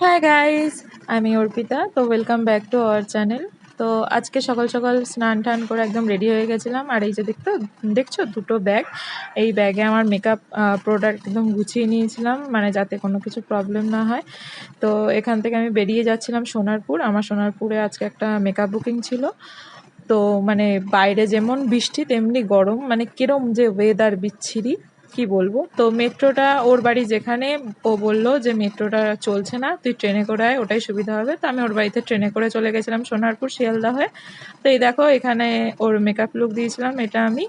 Hi guys, আমি অর্পিতা। তো welcome back to our channel. তো আজকে সকাল সকাল স্নান টান করে একদম রেডি হয়ে গেছিলাম। আর এই যে দেখছো দুটো ব্যাগ। এই ব্যাগে আমার মেকআপ প্রোডাক্ট একদম গুছিয়ে নিয়েছিলাম, মানে যাতে কোনো কিছু প্রবলেম না হয়। তো এখান থেকে আমি বেরিয়ে যাচ্ছিলাম সোনারপুর। আমার সোনারপুরে আজকে একটা মেকআপ বুকিং ছিল। তো মানে বাইরে যেমন বৃষ্টি তেমনি গরম, মানে কিরম যে ওয়েদার বিচ্ছিরি কি বলবো। তো মেট্রোটা ওর বাড়ি যেখানে, ও বললো যে মেট্রোটা চলছে না, তুই ট্রেনে করে আয়, ওটাই সুবিধা হবে। তো আমি ওর বাড়িতে ট্রেনে করে চলে গেছিলাম সোনারপুর শিয়ালদা হয়ে। তো এই দেখো এখানে ওর মেকআপ লুক দিয়েছিলাম, এটা আমি।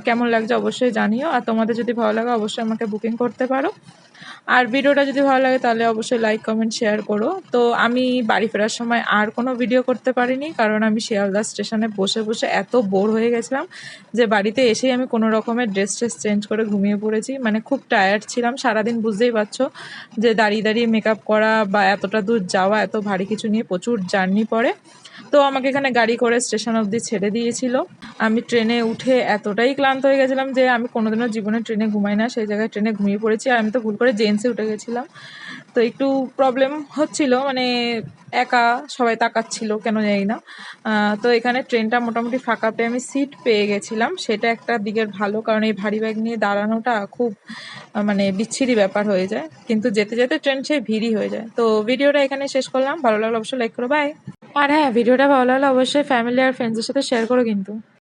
কেমন লাগছে অবশ্যই জানিও, আর তোমাদের যদি ভালো লাগে অবশ্যই আমাকে বুকিং করতে পারো। আর ভিডিওটা যদি ভালো লাগে তাহলে অবশ্যই লাইক কমেন্ট শেয়ার করো। তো আমি বাড়ি ফেরার সময় আর কোনো ভিডিও করতে পারিনি, কারণ আমি শিয়ালদা স্টেশনে বসে বসে এত বোর হয়ে গেছিলাম যে বাড়িতে এসেই আমি কোনো রকমের ড্রেস চেঞ্জ করে ঘুমিয়ে পড়েছি। মানে খুব টায়ার্ড ছিলাম সারাদিন, বুঝতেই পারছো যে দাঁড়িয়ে দাঁড়িয়ে মেকআপ করা বা এতটা দূর যাওয়া, এত ভারী কিছু নিয়ে প্রচুর জার্নি পড়ে। তো আমাকে এখানে গাড়ি করে স্টেশন অবধি ছেড়ে দিয়েছিল। আমি ট্রেনে উঠে এতটাই ক্লান্ত হয়ে গেছিলাম যে আমি কোনোদিনও জীবনে ট্রেনে ঘুমাই না, সেই জায়গায় ট্রেনে ঘুমিয়ে পড়েছি। আর আমি তো ভুল করে জেন্টসে উঠে গেছিলাম। তো একটু প্রবলেম হচ্ছিল, মানে একা সবাই তাকাচ্ছিল কেন জানি না। তো এখানে ট্রেনটা মোটামুটি ফাঁকা পেয়ে আমি সিট পেয়ে গেছিলাম, সেটা একটা দিকের ভালো, কারণ এই ভারী ব্যাগ নিয়ে দাঁড়ানোটা খুব মানে বিচ্ছিরি ব্যাপার হয়ে যায়। কিন্তু যেতে যেতে ট্রেন সেই ভিড়ই হয়ে যায়। তো ভিডিওটা এখানে শেষ করলাম, ভালো লাগলে অবশ্যই লাইক করো, বাই। আর হ্যাঁ, ভিডিওটা ভালো লাগলে অবশ্যই ফ্যামিলি আর ফ্রেন্ডসদের সাথে শেয়ার করো কিন্তু।